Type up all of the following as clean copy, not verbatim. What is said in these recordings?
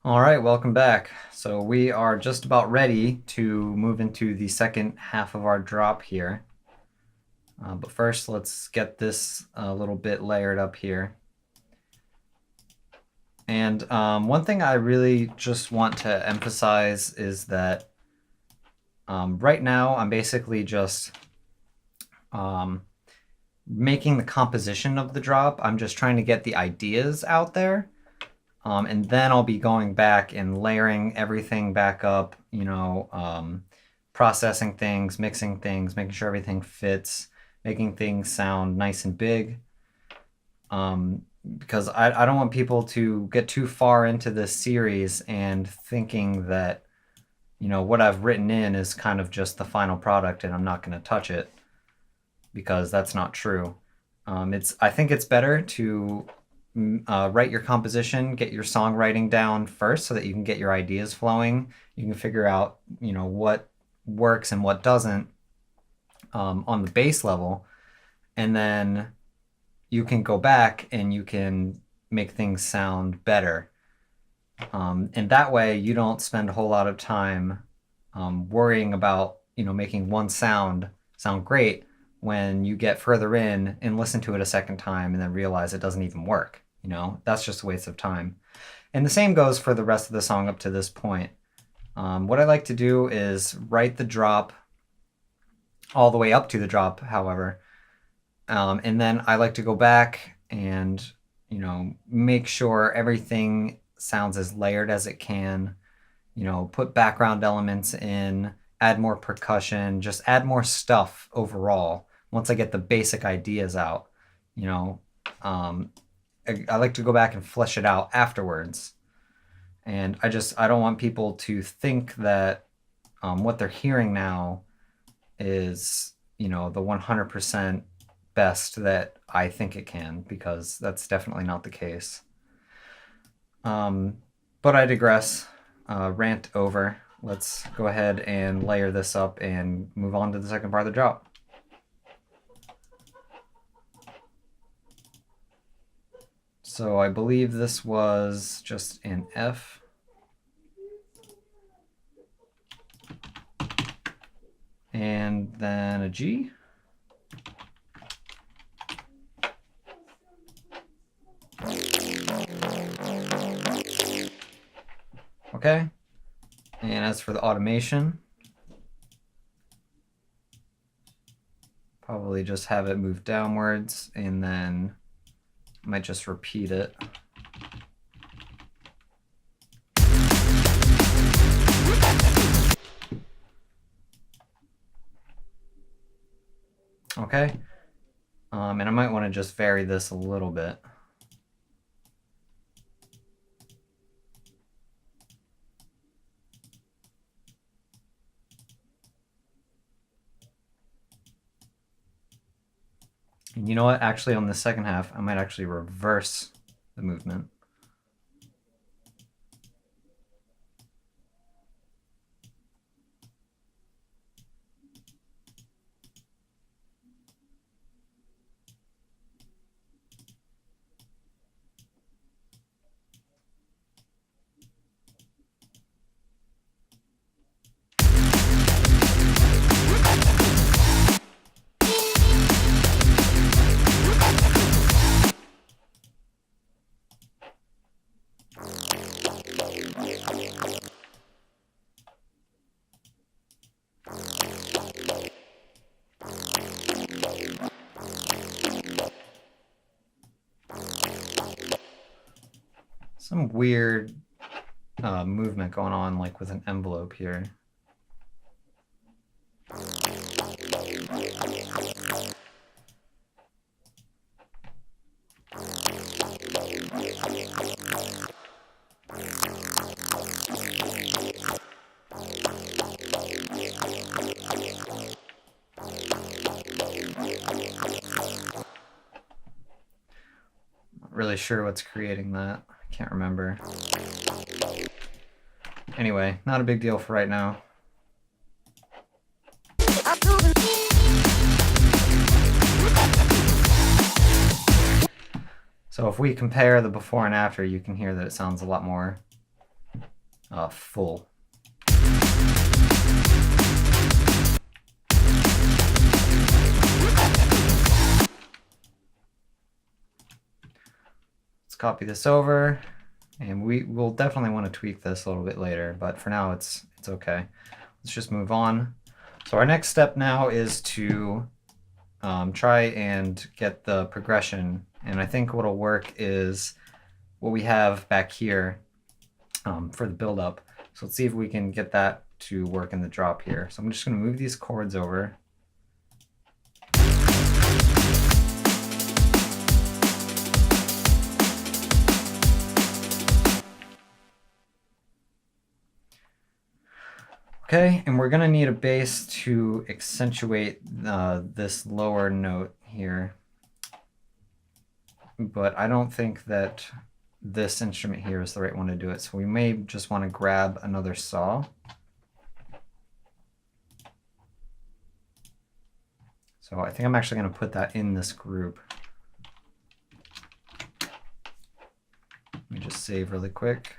All right, welcome back. So we are just about ready to move into the second half of our drop here. But first, let's get this a little bit layered up here. And one thing I really just want to emphasize is that right now I'm basically just making the composition of the drop. I'm just trying to get the ideas out there. And then I'll be going back and layering everything back up, processing things, mixing things, making sure everything fits, making things sound nice and big. Because I don't want people to get too far into this series and thinking that, what I've written in is kind of just the final product and I'm not going to touch it, because that's not true. I think it's better to write your composition, get your songwriting down first so that you can get your ideas flowing. You can figure out, what works and what doesn't on the base level. And then you can go back and you can make things sound better. And that way you don't spend a whole lot of time worrying about, making one sound great when you get further in and listen to it a second time and then realize it doesn't even work. That's just a waste of time. And the same goes for the rest of the song up to this point. What I like to do is write the drop all the way up to the drop, however. And then I like to go back and, make sure everything sounds as layered as it can, put background elements in, add more percussion, just add more stuff overall once I get the basic ideas out. I like to go back and flesh it out afterwards. And I don't want people to think that what they're hearing now is, the 100% best that I think it can, because that's definitely not the case. But I digress. Rant over. Let's go ahead and layer this up and move on to the second part of the drop. So I believe this was just an F. And then a G. Okay. And as for the automation, probably just have it move downwards and then might just repeat it. Okay. And I might want to just vary this a little bit. And you know what? Actually, on the second half, I might actually reverse the movement. Some weird movement going on, like with an envelope here. Not really sure what's creating that. I can't remember. Anyway, not a big deal for right now. So if we compare the before and after, you can hear that it sounds a lot more full. Let's copy this over, and we will definitely want to tweak this a little bit later, but for now it's okay. Let's just move on. So our next step now is to try and get the progression, and I think what'll work is what we have back here for the build-up. So let's see if we can get that to work in the drop here. So I'm just going to move these chords over. Okay, and we're gonna need a bass to accentuate this lower note here. But I don't think that this instrument here is the right one to do it. So we may just want to grab another saw. So I think I'm actually gonna put that in this group. Let me just save really quick.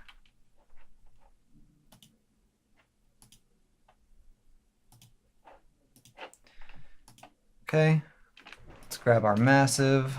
Okay, let's grab our massive.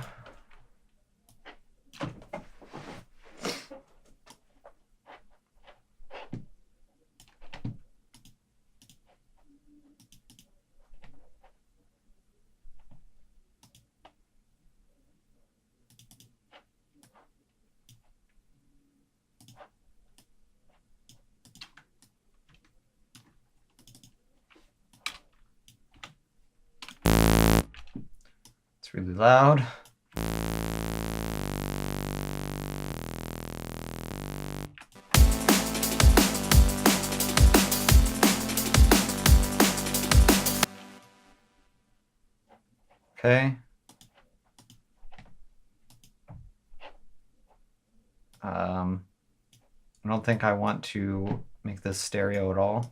It's really loud. Okay. I don't think I want to make this stereo at all.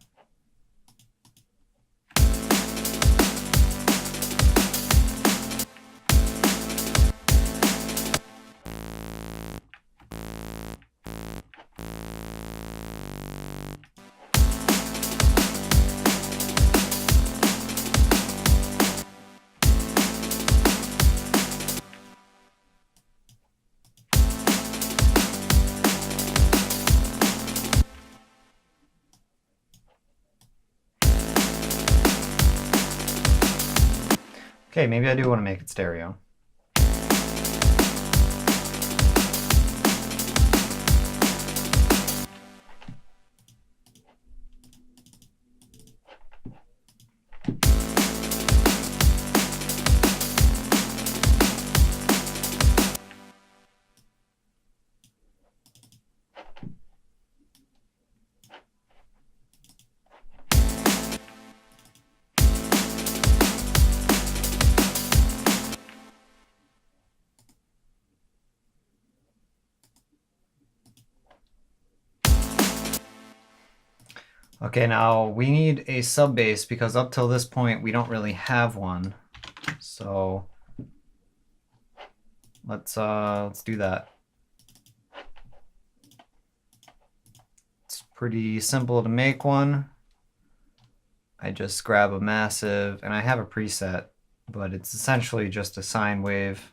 Okay, maybe I do want to make it stereo. Okay, now we need a sub bass because up till this point we don't really have one. So let's do that. It's pretty simple to make one. I just grab a massive, and I have a preset, but it's essentially just a sine wave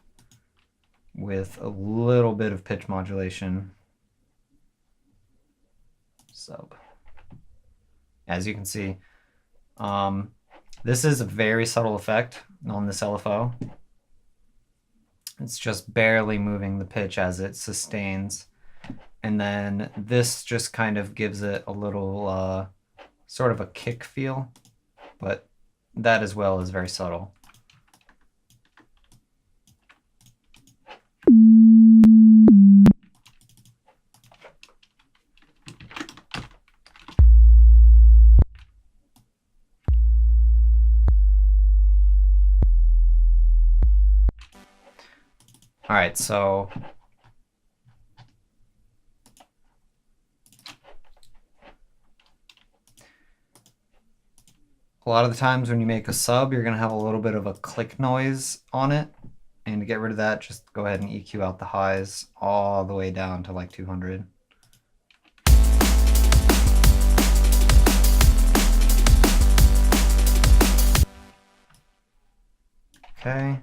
with a little bit of pitch modulation. Sub. As you can see, this is a very subtle effect on this LFO. It's just barely moving the pitch as it sustains. And then this just kind of gives it a little sort of a kick feel, but that as well is very subtle. All right, so a lot of the times when you make a sub, you're gonna have a little bit of a click noise on it. And to get rid of that, just go ahead and EQ out the highs all the way down to like 200. Okay.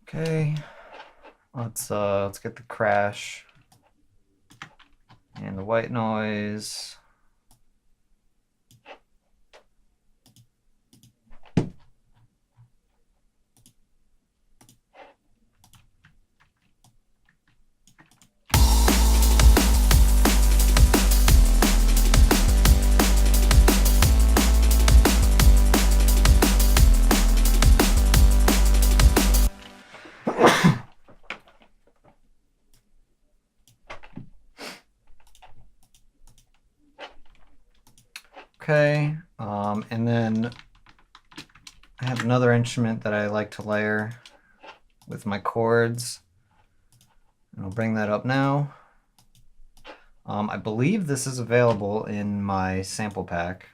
Okay, let's get the crash and the white noise. Okay, and then I have another instrument that I like to layer with my chords. And I'll bring that up now. I believe this is available in my sample pack,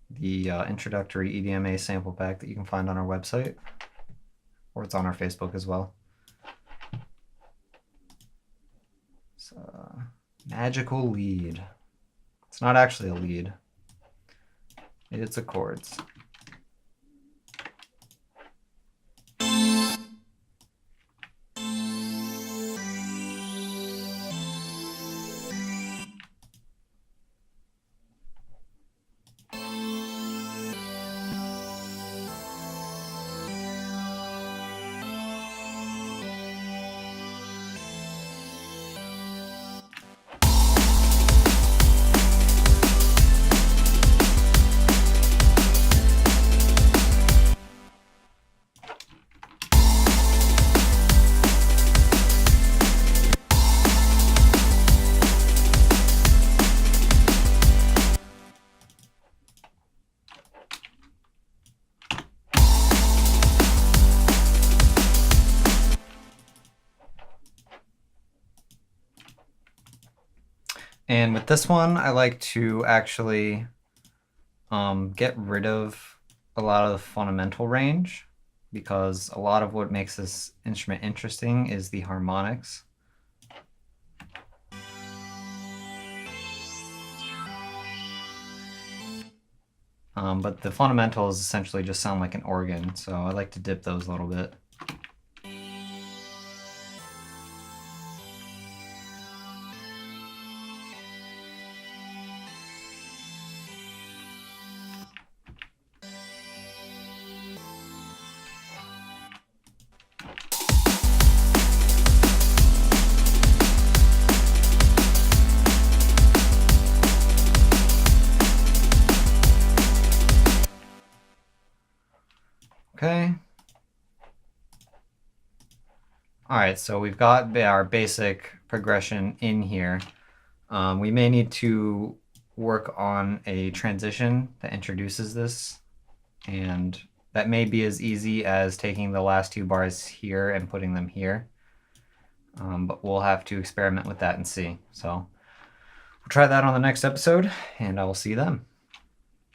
the introductory EDMA sample pack that you can find on our website, or it's on our Facebook as well. It's a magical lead. It's not actually a lead. It's a chords. And with this one, I like to actually get rid of a lot of the fundamental range, because a lot of what makes this instrument interesting is the harmonics. But the fundamentals essentially just sound like an organ, so I like to dip those a little bit. Okay. All right, so we've got our basic progression in here. We may need to work on a transition that introduces this, and that may be as easy as taking the last two bars here and putting them here. But we'll have to experiment with that and see. So we'll try that on the next episode, and I will see you then.